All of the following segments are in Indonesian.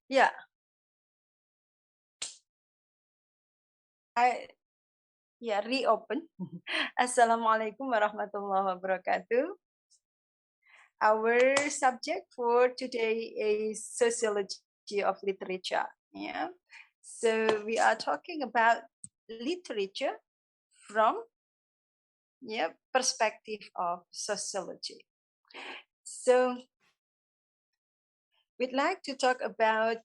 Yeah, reopen. Assalamualaikum warahmatullahi wabarakatuh. Our subject for today is sociology of literature. Yeah. So we are talking about literature from perspective of sociology. So we'd like to talk about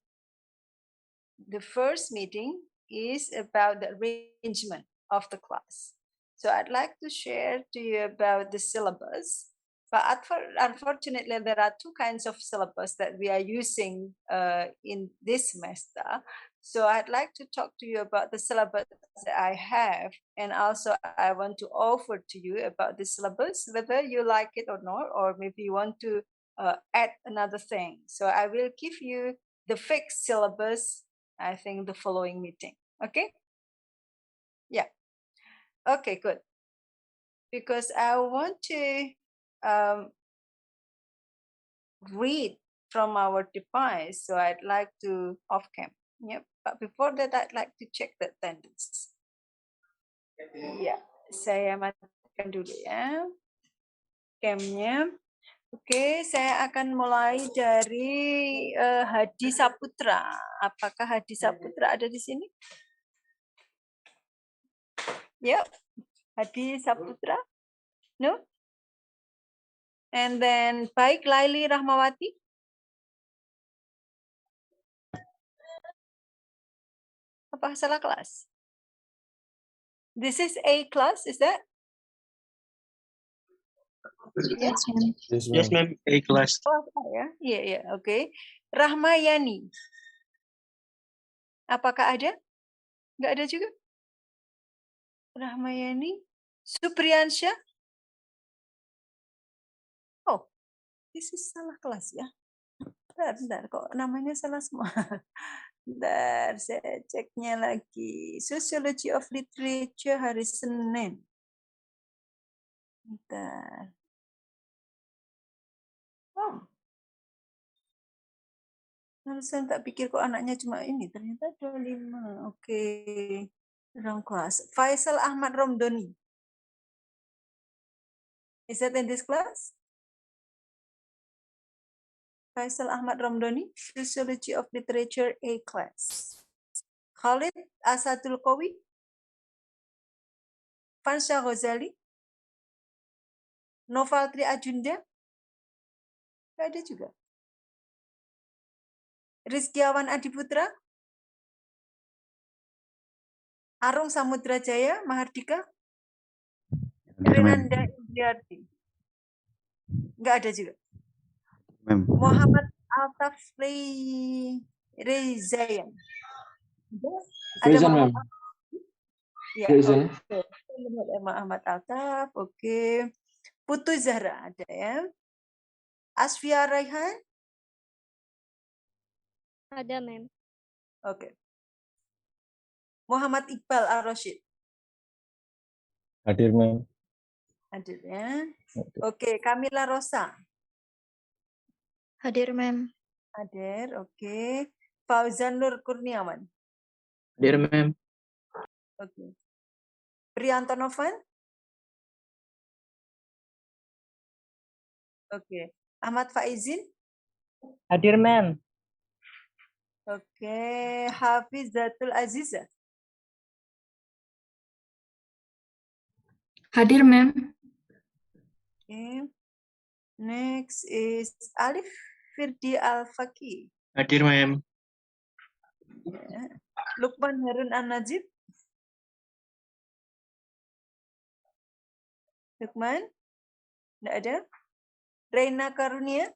the first meeting is about the arrangement of the class. So I'd like to share to you about the syllabus. But unfortunately, there are two kinds of syllabus that we are using in this semester. So I'd like to talk to you about the syllabus that I have, and also I want to offer to you about the syllabus, whether you like it or not, or maybe you want to add another thing. So I will give you the fixed syllabus, I think, the following meeting. Okay? Yeah. Okay, good. Because I want to read from our device, so I'd like to off cam. Yep. But before that, I'd like to check the attendance. Ya, saya matikan dulu ya camnya. Oke, saya akan mulai dari Hadi Saputra. Apakah Hadi Saputra ada di sini? Yep, Hadi Saputra. No? And then baik Laili Rahmawati. Apa salah kelas? This is A class, is that? Yes, ma'am. Yes, ma'am. A class. Oh, ya. Iya, iya, oke. Rahmayani. Apakah ada? Enggak ada juga? Rahmayani. Supriyansyah. Oh, this is salah kelas ya. Bentar, kok namanya salah semua. Bentar, saya ceknya lagi. Sociology of Literature hari Senin. Bentar. Oh, saya tak pikir kok anaknya cuma ini. Ternyata ada 5. Oke. Wrong class. Faisal Ahmad Romdoni. Is that in this class? Faisal Ahmad Romdoni, Sociology of Literature A class. Khalid Asadul Qawi, Fansha Ghazali, Novaltri Ajunda, nggak ada juga. Rizkiawan Adiputra, Arung Samudra Jaya, Mahardika, Renanda Indriarti, nggak ada juga. Muhammad Altaf Rezayan. Ada Muhammad ya, okay. Muhammad Altaf, oke. Putu Zahra ada ya. Asfia Raihan? Ada, ma'am. Oke. Muhammad Iqbal Ar-Rasyid? Hadir, ma'am. Hadir ya. Oke, Kamila Rosa? Hadir, ma'am. Hadir, oke. Fauzan Nur Kurniawan? Hadir, ma'am. Oke. Priyanto Novan? Oke. Ahmad Faizin? Hadir, ma'am. Oke. Hafizatul Aziza? Hadir, ma'am. Okay. Next is Alif Firdi Al-Faqih. Hadir, ma'am. Yeah. Lukman Harun An-Najib. Lukman? Tidak ada. Reina Karunia.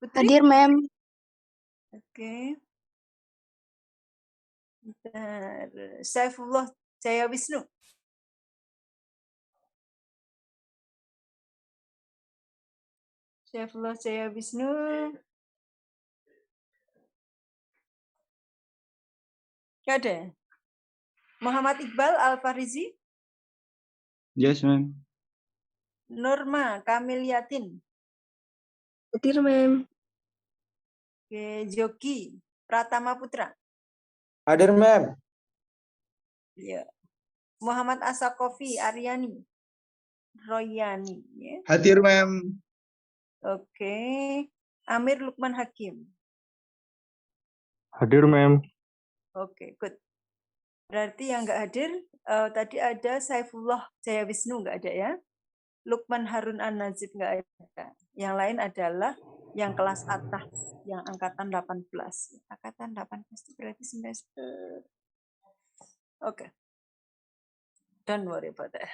Putri? Hadir, ma'am. Oke. Bentar. Saifullah Jaya Wisnu. Saifullah Jaya Wisnu. Nggak ada. Muhammad Iqbal Al-Farizi. Yes, ma'am. Norma Kamil Yatin. Hadir, ma'am. Oke, Jogi Pratama Putra. Hadir, Ma'am. Ya. Muhammad Asakofi Aryani. Royani. Ya. Hadir, Ma'am. Oke. Amir Lukman Hakim. Hadir, ma'am. Oke, good. Berarti yang nggak hadir, tadi ada Saifullah Jaya Wisnu nggak ada ya. Lukman Harun An-Nazib nggak ada. Yang lain adalah yang kelas atas, yang angkatan 18. Angkatan 18 itu berarti semester. Oke. Don't worry about that.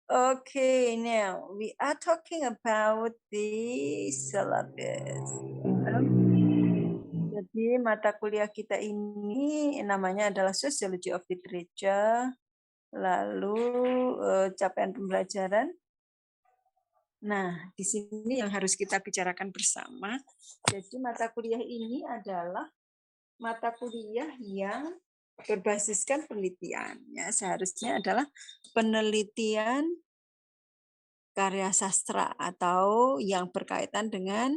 Okay, now we are talking about the syllabus. Jadi mata kuliah kita ini namanya adalah Sociology of Literature. Lalu capaian pembelajaran. Nah, di sini yang harus kita bicarakan bersama. Jadi mata kuliah ini adalah mata kuliah yang berbasiskan penelitian. Ya, seharusnya adalah penelitian karya sastra atau yang berkaitan dengan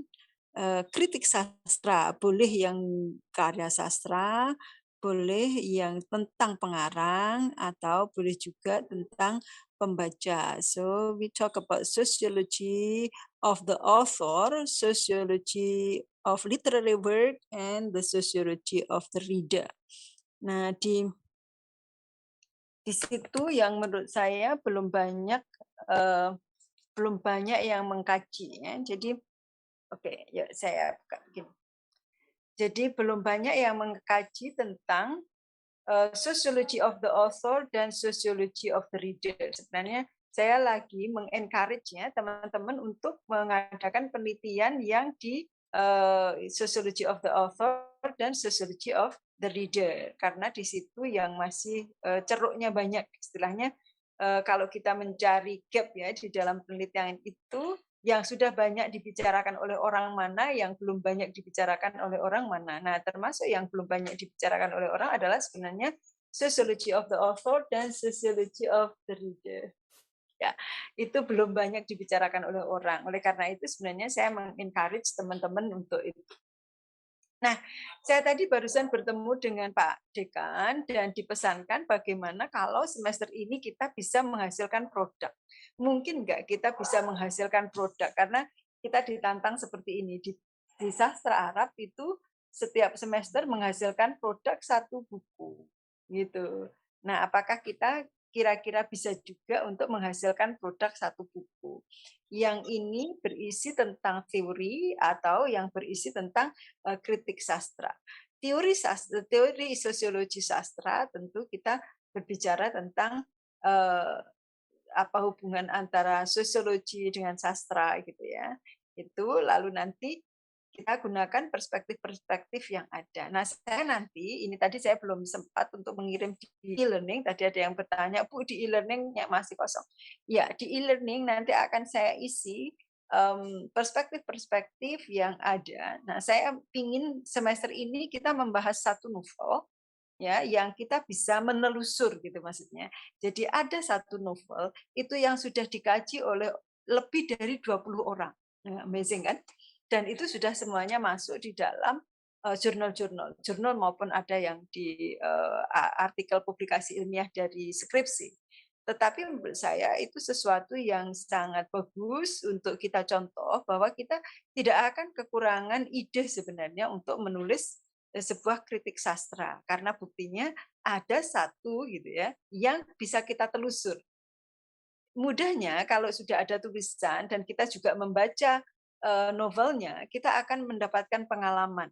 kritik sastra. Boleh yang karya sastra, boleh yang tentang pengarang, atau boleh juga tentang pembaca. So we talk about sociology of the author, sociology of literary work, and the sociology of the reader. Nah, di situ yang menurut saya belum banyak yang mengkaji. Ya. Jadi, oke, yuk saya buka begini. Jadi belum banyak yang mengkaji tentang sociology of the author dan sociology of the reader. Sebenarnya saya lagi mengencourage ya teman-teman untuk mengadakan penelitian yang di sociology of the author dan sociology of the reader, karena di situ yang masih ceruknya banyak. Istilahnya kalau kita mencari gap ya di dalam penelitian itu, yang sudah banyak dibicarakan oleh orang mana, yang belum banyak dibicarakan oleh orang mana. Nah, termasuk yang belum banyak dibicarakan oleh orang adalah sebenarnya sociology of the author dan sociology of the reader. Ya, itu belum banyak dibicarakan oleh orang. Oleh karena itu sebenarnya saya mengencourage teman-teman untuk itu. Nah, saya tadi barusan bertemu dengan Pak Dekan dan dipesankan bagaimana kalau semester ini kita bisa menghasilkan produk. Mungkin nggak kita bisa menghasilkan produk, karena kita ditantang seperti ini. Di sastra Arab itu setiap semester menghasilkan produk 1 buku. Gitu. Nah, apakah kita kira-kira bisa juga untuk menghasilkan produk 1 buku? Yang ini berisi tentang teori atau yang berisi tentang kritik sastra. Teori sosiologi sastra tentu kita berbicara tentang apa hubungan antara sosiologi dengan sastra gitu ya. Itu lalu nanti kita gunakan perspektif-perspektif yang ada. Nah, saya nanti, ini tadi saya belum sempat untuk mengirim di e-learning, tadi ada yang bertanya, Bu, di e-learning masih kosong. Ya, di e-learning nanti akan saya isi perspektif-perspektif yang ada. Nah, saya ingin semester ini kita membahas 1 novel, ya, yang kita bisa menelusur gitu maksudnya. Jadi ada 1 novel itu yang sudah dikaji oleh lebih dari 20 orang. Nah, amazing kan? Dan itu sudah semuanya masuk di dalam jurnal maupun ada yang di artikel publikasi ilmiah dari skripsi. Tetapi menurut saya itu sesuatu yang sangat bagus untuk kita contoh bahwa kita tidak akan kekurangan ide sebenarnya untuk menulis sebuah kritik sastra, karena buktinya ada 1 gitu ya yang bisa kita telusur. Mudahnya kalau sudah ada tulisan dan kita juga membaca novelnya, kita akan mendapatkan pengalaman.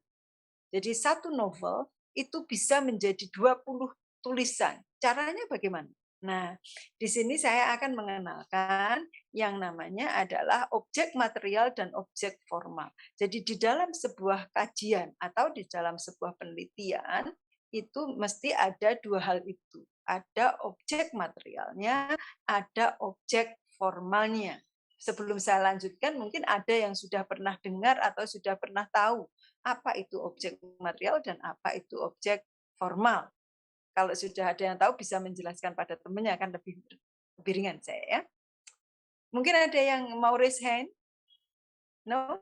Jadi 1 novel itu bisa menjadi 20 tulisan. Caranya bagaimana? Nah, di sini saya akan mengenalkan yang namanya adalah objek material dan objek formal. Jadi di dalam sebuah kajian atau di dalam sebuah penelitian itu mesti ada 2 hal itu. Ada objek materialnya, ada objek formalnya. Sebelum saya lanjutkan, mungkin ada yang sudah pernah dengar atau sudah pernah tahu apa itu objek material dan apa itu objek formal. Kalau sudah ada yang tahu bisa menjelaskan pada temannya, akan lebih ringan saya ya. Mungkin ada yang mau raise hand? No?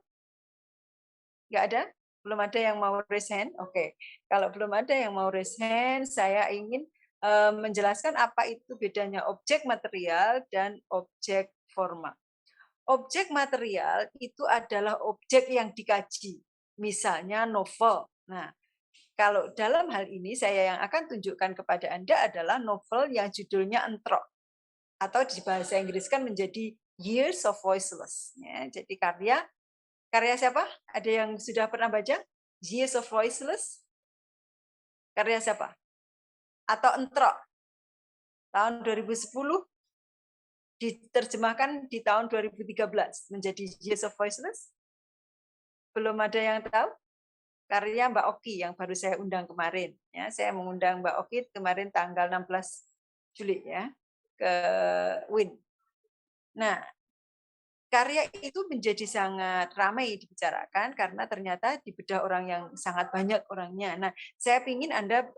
Nggak ada? Belum ada yang mau raise hand? Oke. Kalau belum ada yang mau raise hand, saya ingin menjelaskan apa itu bedanya objek material dan objek formal. Objek material itu adalah objek yang dikaji, misalnya novel. Nah, kalau dalam hal ini saya yang akan tunjukkan kepada Anda adalah novel yang judulnya Entrok, atau di bahasa Inggris kan menjadi Years of Voiceless. Ya, jadi karya siapa? Ada yang sudah pernah baca? Years of Voiceless? Karya siapa? Atau Entrok? Tahun 2010 diterjemahkan di tahun 2013 menjadi Years of Voiceless? Belum ada yang tahu? Karya Mbak Oki yang baru saya undang kemarin. Ya, saya mengundang Mbak Oki kemarin tanggal 16 Juli ya ke WIN. Nah, karya itu menjadi sangat ramai dibicarakan karena ternyata di bedah orang yang sangat banyak orangnya. Nah, saya ingin Anda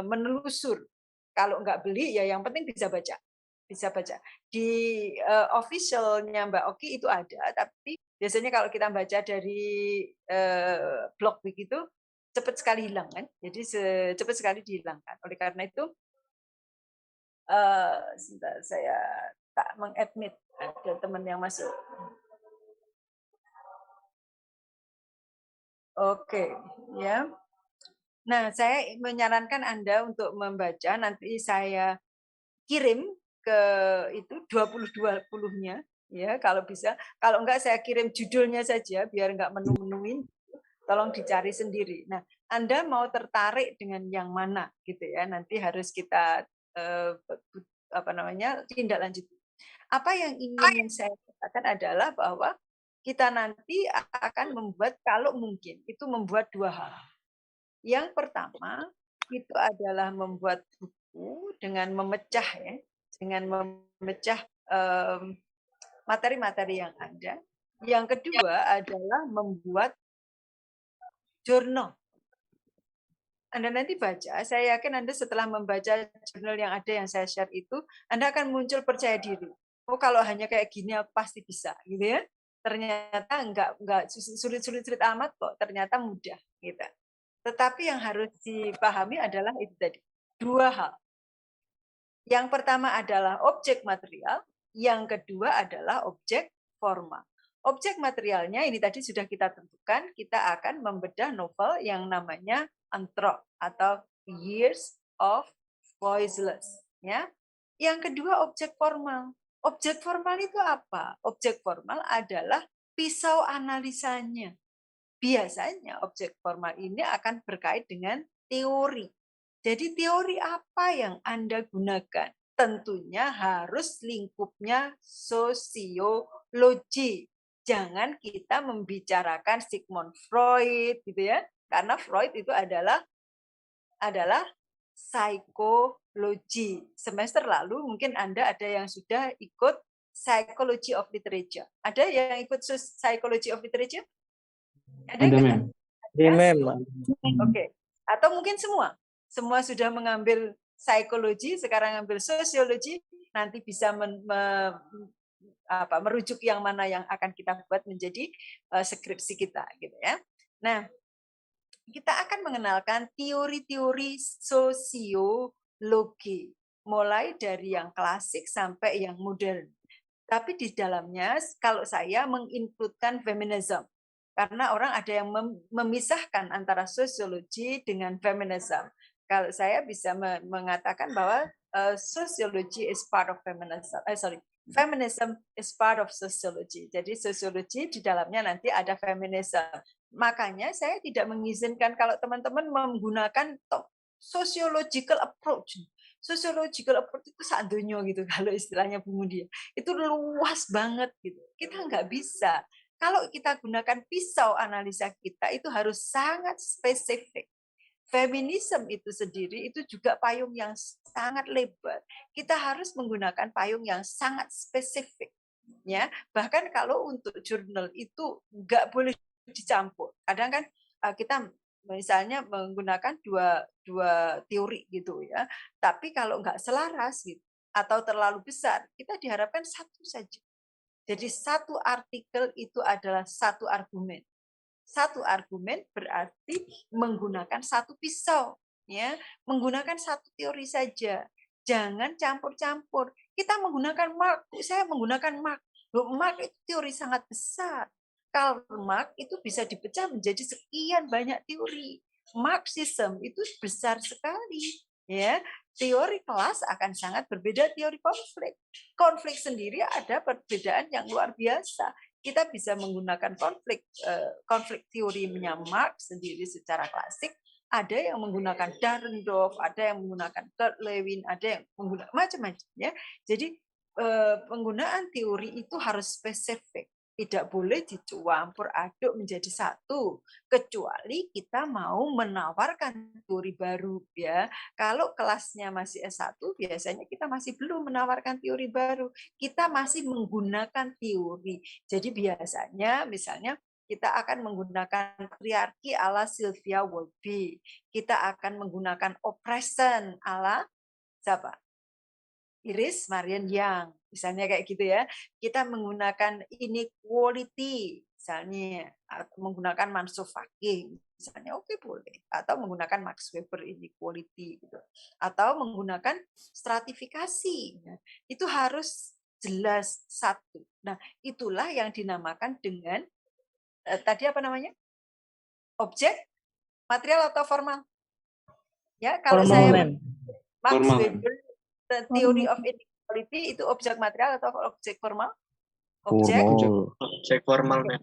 menelusur. Kalau nggak beli, ya yang penting bisa baca. Bisa baca. Di officialnya Mbak Oki itu ada, tapi biasanya kalau kita baca dari blog begitu, cepat sekali hilang kan. Jadi cepat sekali dihilangkan. Oleh karena itu, sebentar saya tak mengadmit ada teman yang masuk. Oke, ya. Nah, saya menyarankan Anda untuk membaca, nanti saya kirim ke itu 20-20-nya, ya kalau bisa. Kalau enggak saya kirim judulnya saja, biar enggak menu-menuin, tolong dicari sendiri. Nah, Anda mau tertarik dengan yang mana gitu ya, nanti harus kita tindak lanjut. Apa yang ingin saya katakan adalah bahwa kita nanti akan membuat, kalau mungkin, itu membuat dua hal. Yang pertama, itu adalah membuat buku dengan memecah ya, dengan memecah materi-materi yang ada. Yang kedua adalah membuat jurnal. Anda nanti baca, saya yakin Anda setelah membaca jurnal yang ada yang saya share itu, Anda akan muncul percaya diri. Oh, kalau hanya kayak gini aku pasti bisa, gitu ya. Ternyata enggak sulit-sulit amat kok, ternyata mudah, gitu. Tetapi yang harus dipahami adalah itu tadi, dua hal. Yang pertama adalah objek material, yang kedua adalah objek formal. Objek materialnya ini tadi sudah kita tentukan, kita akan membedah novel yang namanya Entrok atau Years of Voiceless. Ya. Yang kedua objek formal. Objek formal itu apa? Objek formal adalah pisau analisanya. Biasanya objek formal ini akan berkait dengan teori. Jadi teori apa yang Anda gunakan? Tentunya harus lingkupnya sosiologi. Jangan kita membicarakan Sigmund Freud gitu ya. Karena Freud itu adalah psikologi. Semester lalu mungkin Anda ada yang sudah ikut Psychology of Literature. Ada yang ikut Psychology of Literature? Ada Ma'am. Ada, Ma'am. Oke. Atau mungkin semua sudah mengambil psikologi, sekarang ambil sosiologi, nanti bisa merujuk yang mana yang akan kita buat menjadi skripsi kita, gitu ya. Nah, kita akan mengenalkan teori-teori sosiologi, mulai dari yang klasik sampai yang modern. Tapi di dalamnya, kalau saya menginkludkan feminism, karena orang ada yang memisahkan antara sosiologi dengan feminism. Kalau saya bisa mengatakan bahwa sociology is part of feminism. Feminism is part of sociology. Jadi sosiologi di dalamnya nanti ada feminism. Makanya saya tidak mengizinkan kalau teman-teman menggunakan sociological approach. Sociological approach itu sak donya gitu kalau istilahnya Bu Mudia. Itu luas banget gitu. Kita nggak bisa. Kalau kita gunakan pisau analisa kita itu harus sangat spesifik. Feminisme itu sendiri itu juga payung yang sangat lebar. Kita harus menggunakan payung yang sangat spesifik. Ya, bahkan kalau untuk jurnal itu nggak boleh dicampur. Kadang kan kita misalnya menggunakan dua teori gitu ya. Tapi kalau nggak selaras gitu atau terlalu besar, kita diharapkan satu saja. Jadi satu artikel itu adalah satu argumen. Satu argumen berarti menggunakan satu pisau, ya, menggunakan satu teori saja. Jangan campur-campur. Kita menggunakan Marx, saya menggunakan Marx. Marx itu teori sangat besar. Karl Marx itu bisa dipecah menjadi sekian banyak teori. Marxism itu besar sekali, ya. Teori kelas akan sangat berbeda teori konflik. Konflik sendiri ada perbedaan yang luar biasa. Kita bisa menggunakan konflik teorinya Marx sendiri secara klasik, ada yang menggunakan Dahrendorf, ada yang menggunakan Kurt Lewin, ada yang menggunakan macam-macam, ya. Jadi penggunaan teori itu harus spesifik, tidak boleh dicampur aduk menjadi satu, kecuali kita mau menawarkan teori baru, ya. Kalau kelasnya masih S1, biasanya kita masih belum menawarkan teori baru, kita masih menggunakan teori. Jadi biasanya misalnya kita akan menggunakan patriarki ala Sylvia Wolby. Kita akan menggunakan oppression ala siapa? Iris Marian Young. Misalnya kayak gitu, ya. Kita menggunakan inequality misalnya, atau menggunakan Mansour Fakih misalnya, oke, boleh. Atau menggunakan Max Weber inequality gitu. Atau menggunakan stratifikasi. Nah, itu harus jelas satu. Nah, itulah yang dinamakan dengan tadi apa namanya? Objek, material atau formal? Ya, kalau Formal, saya ma'am. Max Formal. Weber, the theory of inequality itu objek material atau objek formal? Objek. Cek formal, ma'am.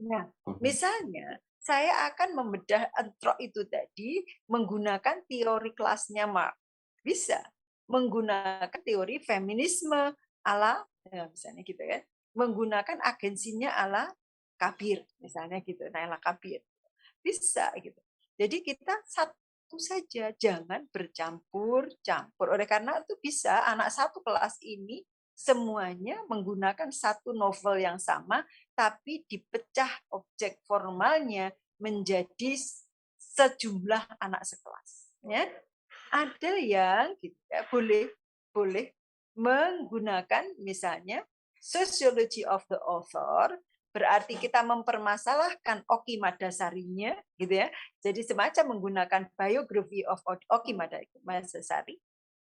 Nah, misalnya saya akan membedah entrok itu tadi menggunakan teori kelasnya Marx. Bisa menggunakan teori feminisme ala, ya, misalnya gitu, kan. Menggunakan agensinya ala Kabir, misalnya gitu, Naila Kabir. Bisa gitu. Jadi kita satu saja, jangan bercampur-campur. Oleh karena itu bisa anak satu kelas ini semuanya menggunakan satu novel yang sama, tapi dipecah objek formalnya menjadi sejumlah anak sekelas. Ya. Ada yang gitu, ya, boleh menggunakan misalnya sociology of the author, berarti kita mempermasalahkan Oki Madasarinya, gitu ya. Jadi semacam menggunakan biography of Oki Madasari,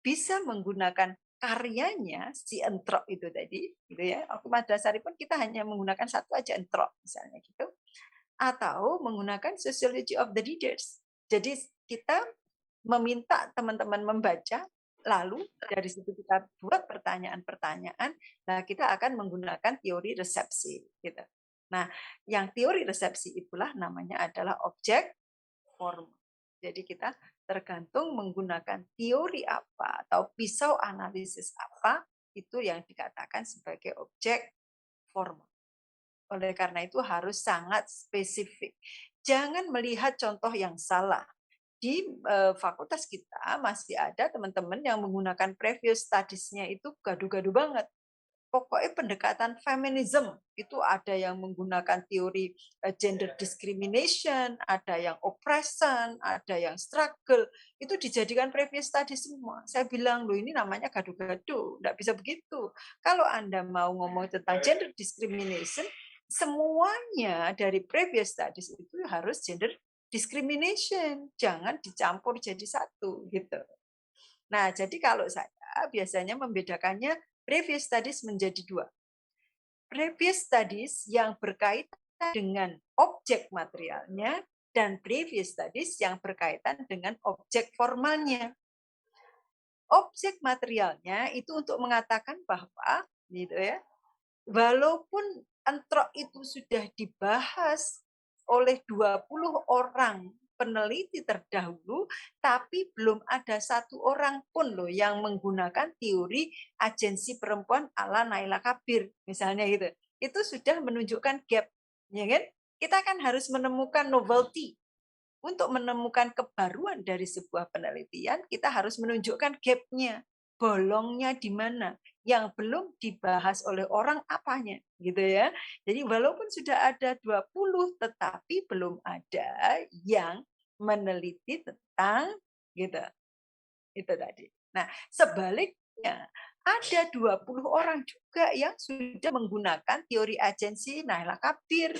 bisa menggunakan karyanya si Entrok itu tadi, gitu ya. Oki Madasari pun kita hanya menggunakan satu aja, Entrok misalnya gitu. Atau menggunakan sociology of the readers. Jadi kita meminta teman-teman membaca, lalu dari situ kita buat pertanyaan-pertanyaan, nah kita akan menggunakan teori resepsi. Gitu. Nah, yang teori resepsi itulah namanya adalah objek formal. Jadi kita tergantung menggunakan teori apa atau pisau analisis apa, itu yang dikatakan sebagai objek formal. Oleh karena itu harus sangat spesifik. Jangan melihat contoh yang salah. Di fakultas kita masih ada teman-teman yang menggunakan previous studies-nya itu gaduh-gaduh banget. Pokoknya pendekatan feminism itu ada yang menggunakan teori gender discrimination, ada yang oppression, ada yang struggle, itu dijadikan previous studies semua. Saya bilang, loh ini namanya gaduh-gaduh, nggak bisa begitu. Kalau Anda mau ngomong tentang gender discrimination, semuanya dari previous studies itu harus gender discrimination, jangan dicampur jadi satu gitu. Nah, jadi kalau saya biasanya membedakannya previous studies menjadi dua. Previous studies yang berkaitan dengan objek materialnya dan previous studies yang berkaitan dengan objek formalnya. Objek materialnya itu untuk mengatakan bahwa gitu ya, walaupun entrok itu sudah dibahas oleh 20 orang peneliti terdahulu, tapi belum ada satu orang pun loh yang menggunakan teori agensi perempuan ala Naila Kabir, misalnya gitu. Itu sudah menunjukkan gap, ya kan? Kita kan harus menemukan novelty. Untuk menemukan kebaruan dari sebuah penelitian, kita harus menunjukkan gap-nya, bolongnya di mana, yang belum dibahas oleh orang apanya, gitu ya. Jadi walaupun sudah ada 20, tetapi belum ada yang meneliti tentang gitu. Itu tadi. Nah, sebaliknya ada 20 orang juga yang sudah menggunakan teori agensi Naila Kabir,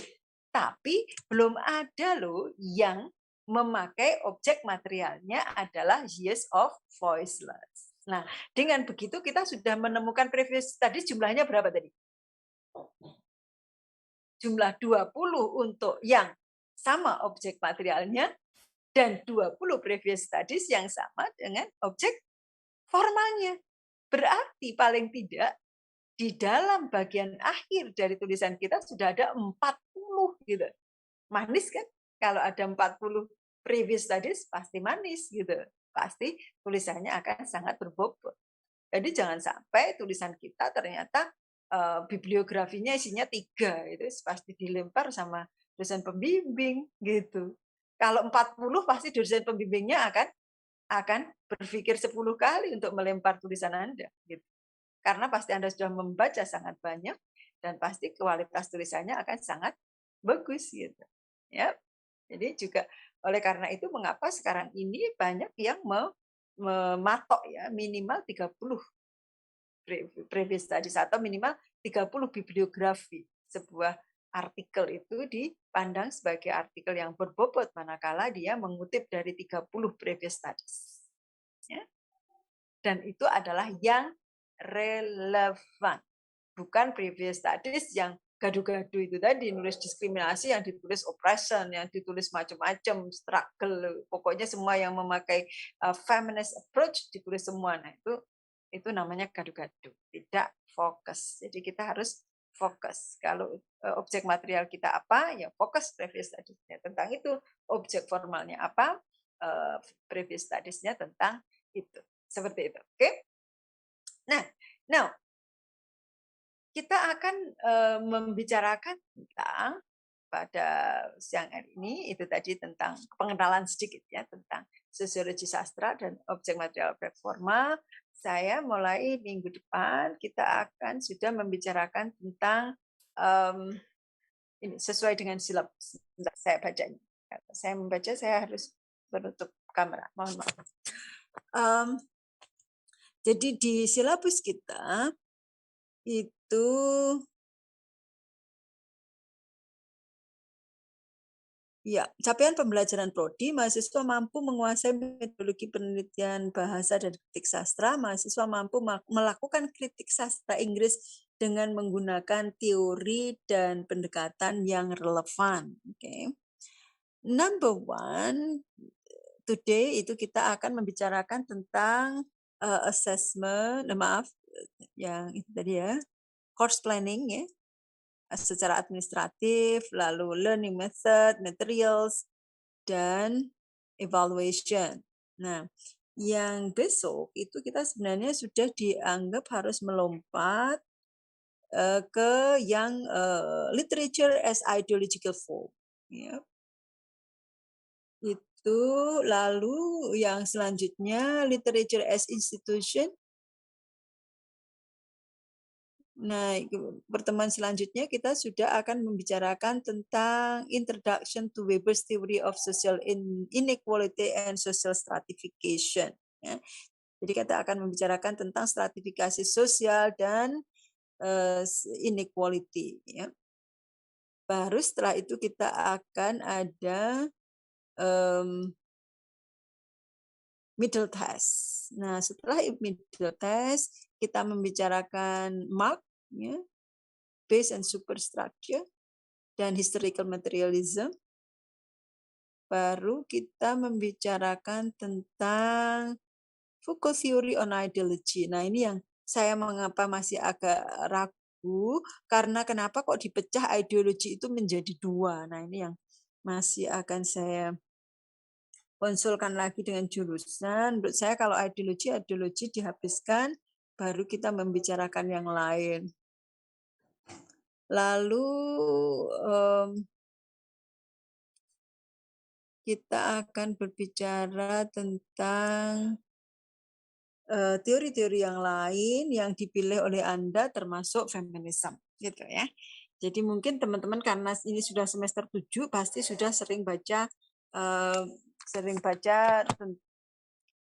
Tapi belum ada loh yang memakai objek materialnya adalah yes of voiceless. Nah, dengan begitu kita sudah menemukan previous tadi jumlahnya berapa tadi? Jumlah 20 untuk yang sama objek materialnya dan 20 previous studies yang sama dengan objek formalnya. Berarti paling tidak di dalam bagian akhir dari tulisan kita sudah ada 40 gitu. Manis kan? Kalau ada 40 previous studies pasti manis gitu. Pasti tulisannya akan sangat berbobot. Jadi jangan sampai tulisan kita ternyata bibliografinya isinya 3 itu pasti dilempar sama dosen pembimbing gitu. Kalau 40 pasti dosen pembimbingnya akan berpikir 10 kali untuk melempar tulisan Anda gitu. Karena pasti Anda sudah membaca sangat banyak dan pasti kualitas tulisannya akan sangat bagus gitu. Ya. Jadi juga oleh karena itu mengapa sekarang ini banyak yang mematok ya minimal 30 previous studies atau minimal 30 bibliografi. Sebuah artikel itu dipandang sebagai artikel yang berbobot manakala dia mengutip dari 30 previous studies. Ya. Dan itu adalah yang relevan. Bukan previous studies yang gaduh-gaduh itu tadi, nulis diskriminasi yang ditulis oppression, yang ditulis macam-macam, struggle, pokoknya semua yang memakai feminist approach ditulis semua. Nah, itu namanya gaduh-gaduh, tidak fokus. Jadi kita harus fokus. Kalau objek material kita apa, ya fokus previous studies-nya tentang itu. Objek formalnya apa, previous studies-nya tentang itu. Seperti itu. Oke? Nah, now kita akan membicarakan tentang pada siang hari ini itu tadi tentang pengenalan sedikit ya tentang sosiologi sastra dan objek material objek formal. Saya mulai minggu depan kita akan sudah membicarakan tentang ini sesuai dengan silabus. Saya bacanya. Kalau saya membaca saya harus menutup kamera. Mohon maaf. Jadi di silabus kita itu ya, capaian pembelajaran prodi, mahasiswa mampu menguasai metodologi penelitian bahasa dan kritik sastra, mahasiswa mampu melakukan kritik sastra Inggris dengan menggunakan teori dan pendekatan yang relevan. Okay. Number one, today itu kita akan membicarakan tentang assessment, yang itu tadi ya, course planning ya, secara administratif, lalu learning method, materials, dan evaluation. Nah, yang besok itu kita sebenarnya sudah dianggap harus melompat ke yang literature as ideological form. Ya. Itu lalu yang selanjutnya literature as institution. Nah, pertemuan selanjutnya kita sudah akan membicarakan tentang Introduction to Weber's Theory of Social Inequality and Social Stratification. Ya. Jadi kita akan membicarakan tentang stratifikasi sosial dan inequality. Ya. Baru setelah itu kita akan ada middle test. Nah, setelah middle test, kita membicarakan mark, ya, base and superstructure, dan historical materialism. Baru kita membicarakan tentang Foucault Theory on Ideology. Nah, ini yang saya mengapa masih agak ragu, karena kenapa kok dipecah ideologi itu menjadi 2. Nah, ini yang masih akan saya konsulkan lagi dengan jurusan. Menurut saya kalau ideologi dihabiskan, baru kita membicarakan yang lain. Lalu kita akan berbicara tentang teori-teori yang lain yang dipilih oleh Anda termasuk feminisme gitu ya. Jadi mungkin teman-teman karena ini sudah semester 7 pasti sudah sering baca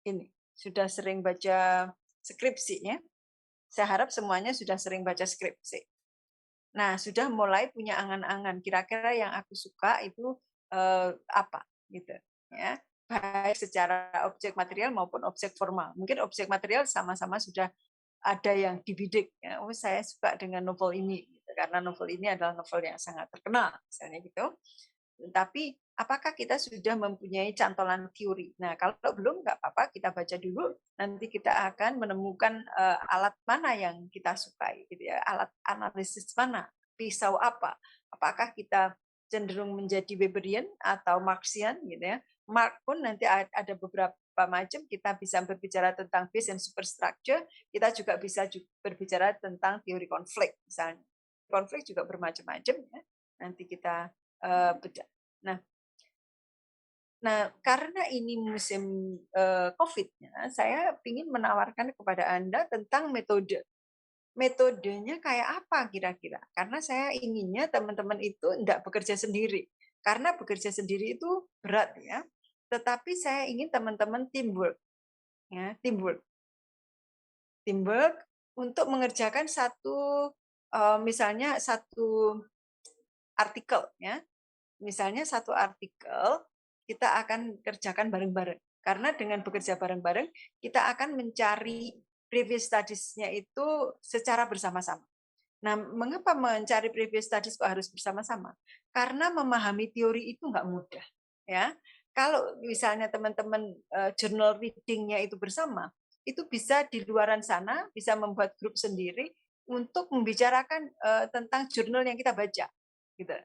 ini, sudah sering baca skripsi ya. Saya harap semuanya sudah sering baca skripsi. Nah, sudah mulai punya angan-angan kira-kira yang aku suka itu apa gitu ya. Baik secara objek material maupun objek formal. Mungkin objek material sama-sama sudah ada yang dibidik ya. Oh, saya suka dengan novel ini gitu, karena novel ini adalah novel yang sangat terkenal misalnya gitu. Tapi apakah kita sudah mempunyai cantolan teori? Nah, kalau belum nggak apa-apa, kita baca dulu. Nanti kita akan menemukan alat mana yang kita sukai, gitu ya. Alat analisis mana, pisau apa? Apakah kita cenderung menjadi Weberian atau Marxian, gitu ya? Marx pun nanti ada beberapa macam. Kita bisa berbicara tentang base and superstructure. Kita juga bisa berbicara tentang teori konflik, misalnya. Konflik juga bermacam-macam, ya. Nanti kita bedah. Nah, karena ini musim COVID-nya, saya ingin menawarkan kepada Anda tentang metode. Metodenya kayak apa kira-kira? Karena saya inginnya teman-teman itu tidak bekerja sendiri. Karena bekerja sendiri itu berat ya. Tetapi saya ingin teman-teman teamwork. Ya, teamwork. Teamwork untuk mengerjakan misalnya satu artikel ya. Misalnya satu artikel kita akan kerjakan bareng-bareng. Karena dengan bekerja bareng-bareng, kita akan mencari previous studies-nya itu secara bersama-sama. Nah, mengapa mencari previous studies kok harus bersama-sama? Karena memahami teori itu nggak mudah. Ya, kalau misalnya teman-teman journal reading-nya itu bersama, itu bisa di luaran sana, bisa membuat grup sendiri untuk membicarakan tentang jurnal yang kita baca. Gitu.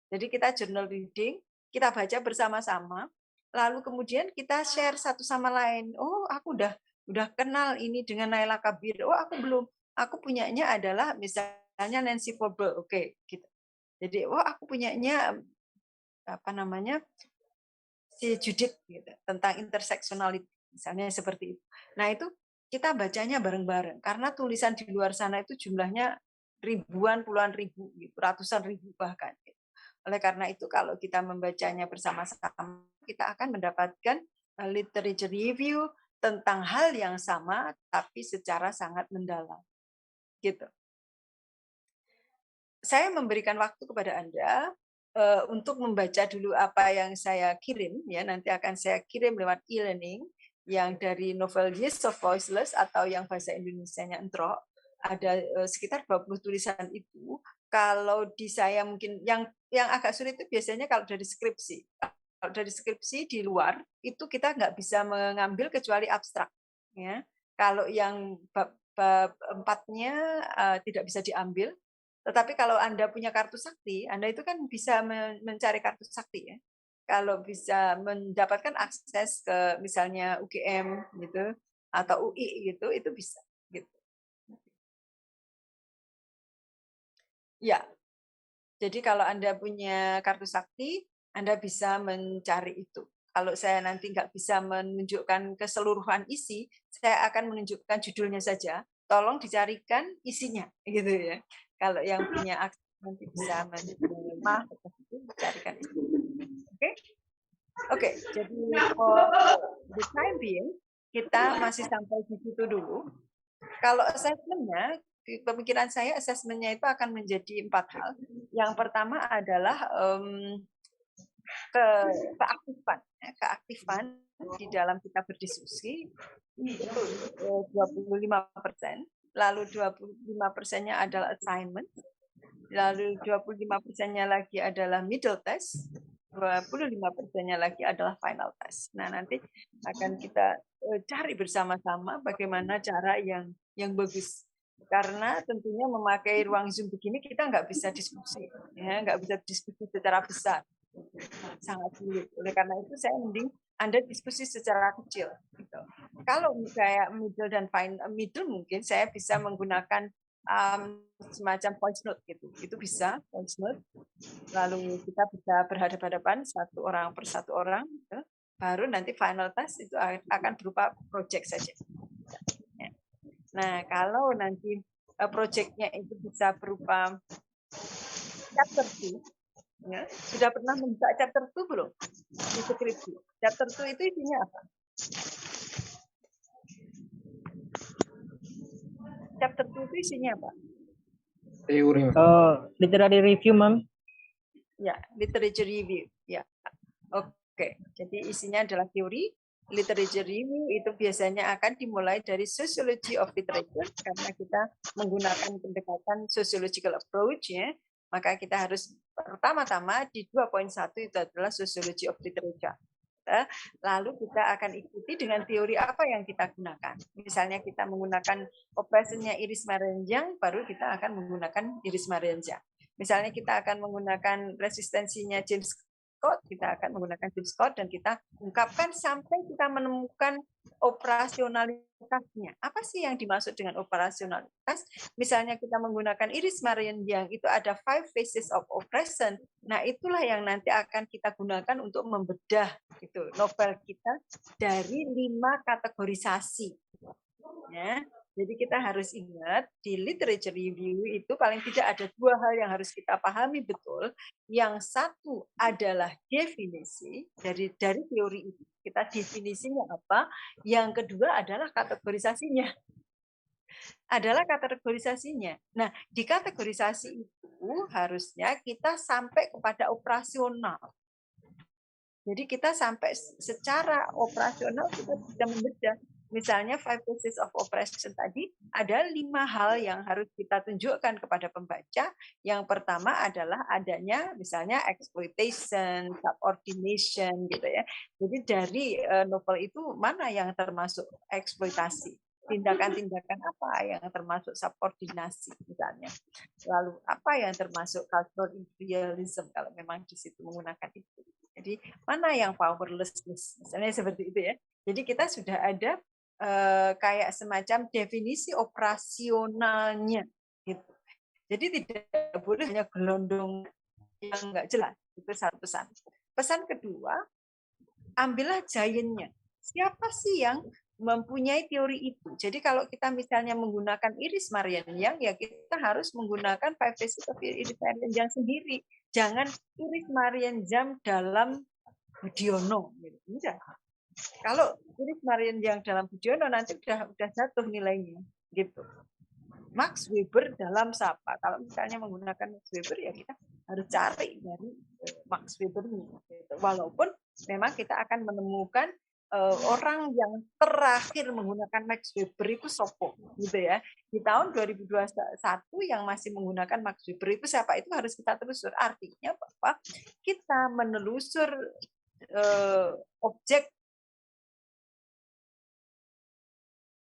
Jadi kita journal reading, kita baca bersama-sama, lalu kemudian kita share satu sama lain. Oh, aku udah kenal ini dengan Naila Kabir. Oh, aku belum. Aku punyanya adalah misalnya Nancy Forbes. Oke, gitu. Jadi, oh, aku punyanya apa namanya? Si Judith gitu, tentang intersectionality, misalnya seperti itu. Nah, itu kita bacanya bareng-bareng karena tulisan di luar sana itu jumlahnya ribuan, puluhan ribu, gitu, ratusan ribu bahkan. Oleh karena itu, kalau kita membacanya bersama-sama, kita akan mendapatkan literature review tentang hal yang sama, tapi secara sangat mendalam. Gitu. Saya memberikan waktu kepada Anda untuk membaca dulu apa yang saya kirim, ya nanti akan saya kirim lewat e-learning yang dari novel Years of Voiceless atau yang bahasa Indonesianya Entrok. Ada sekitar 20 tulisan itu. Kalau di saya mungkin yang agak sulit itu biasanya kalau dari skripsi. Kalau dari skripsi di luar itu kita nggak bisa mengambil kecuali abstrak. Ya. Kalau yang bab 4-nya tidak bisa diambil. Tetapi kalau Anda punya kartu sakti, Anda itu kan bisa mencari kartu sakti ya. Kalau bisa mendapatkan akses ke misalnya UGM gitu atau UI gitu, itu bisa gitu. Ya. Jadi kalau Anda punya kartu sakti, Anda bisa mencari itu. Kalau saya nanti nggak bisa menunjukkan keseluruhan isi, saya akan menunjukkan judulnya saja. Tolong dicarikan isinya, gitu ya. Kalau yang punya akses nanti bisa mencarikan isi. Oke. Jadi for the time being, kita masih sampai di situ dulu. Kalau assessment-nya, pemikiran saya assessment-nya itu akan menjadi 4 hal. Yang pertama adalah keaktifan. Keaktifan di dalam kita berdiskusi itu 25%. Lalu 25%-nya adalah assignment. Lalu 25%-nya lagi adalah middle test. 25%-nya lagi adalah final test. Nah, nanti akan kita cari bersama-sama bagaimana cara yang bagus. Karena tentunya memakai ruang Zoom begini kita nggak bisa diskusi, ya, nggak bisa diskusi secara besar, sangat sulit. Oleh karena itu saya mending Anda diskusi secara kecil. Gitu. Kalau kayak middle dan final, middle mungkin saya bisa menggunakan semacam voice note gitu, itu bisa voice note. Lalu kita bisa berhadapan-hadapan satu orang per satu orang, gitu. Baru nanti final test itu akan berupa project saja. Nah, kalau nanti projectnya itu bisa berupa chapter 2, ya, sudah pernah membuka chapter 2 belum? Di skripsi. Chapter 2 itu isinya apa? Chapter 2 itu isinya apa? Teori. Literary review, Ma'am. Ya, literature review. Ya, oke. Jadi isinya adalah teori. Literature review itu biasanya akan dimulai dari sociology of literature karena kita menggunakan pendekatan sociological approach ya. Maka kita harus pertama-tama di 2.1 itu adalah sociology of literature. Lalu kita akan ikuti dengan teori apa yang kita gunakan. Misalnya kita menggunakan operasinya Iris Marenjang, baru kita akan menggunakan Iris Marenjang. Misalnya kita akan menggunakan resistensinya James Scott, kita akan menggunakan James Scott dan kita ungkapkan sampai kita menemukan operasionalitasnya. Apa sih yang dimaksud dengan operasionalitas? Misalnya kita menggunakan Iris Marenjang, itu ada 5 phases of oppression. Nah, itulah yang nanti akan kita gunakan untuk membedah gitu, novel kita dari 5 kategorisasi. Ya. Jadi kita harus ingat di literature review itu paling tidak ada 2 hal yang harus kita pahami betul. Yang satu adalah definisi dari teori itu. Kita definisinya apa? Yang kedua adalah kategorisasinya. Nah, di kategorisasi itu harusnya kita sampai kepada operasional. Jadi kita sampai secara operasional kita bisa membedah. Misalnya 5 phases of oppression tadi, ada 5 hal yang harus kita tunjukkan kepada pembaca. Yang pertama adalah adanya misalnya exploitation, subordination gitu ya. Jadi dari novel itu mana yang termasuk eksploitasi? Tindakan-tindakan apa yang termasuk subordinasi misalnya. Lalu apa yang termasuk cultural imperialism kalau memang di situ menggunakan itu. Jadi mana yang powerlessness misalnya seperti itu ya. Jadi kita sudah ada kayak semacam definisi operasionalnya gitu. Jadi tidak boleh hanya gelondong yang nggak jelas. Itu satu pesan. Pesan kedua, ambillah giant-nya. Siapa sih yang mempunyai teori itu? Jadi kalau kita misalnya menggunakan Iris Marenjang, ya kita harus menggunakan 5 phases of Iris Marenjang sendiri. Jangan Iris Marenjang dalam Budiono. Gitu. Kalau Iris Marenjang dalam Budiono nanti udah jatuh nilainya. Gitu. Max Weber dalam siapa? Kalau misalnya menggunakan Max Weber ya kita harus cari dari Max Weber ini. Gitu. Walaupun memang kita akan menemukan orang yang terakhir menggunakan Max Weber itu Sopo, gitu ya. Di tahun 2021 yang masih menggunakan Max Weber itu siapa? Itu harus kita telusur. Artinya bahwa kita menelusur objek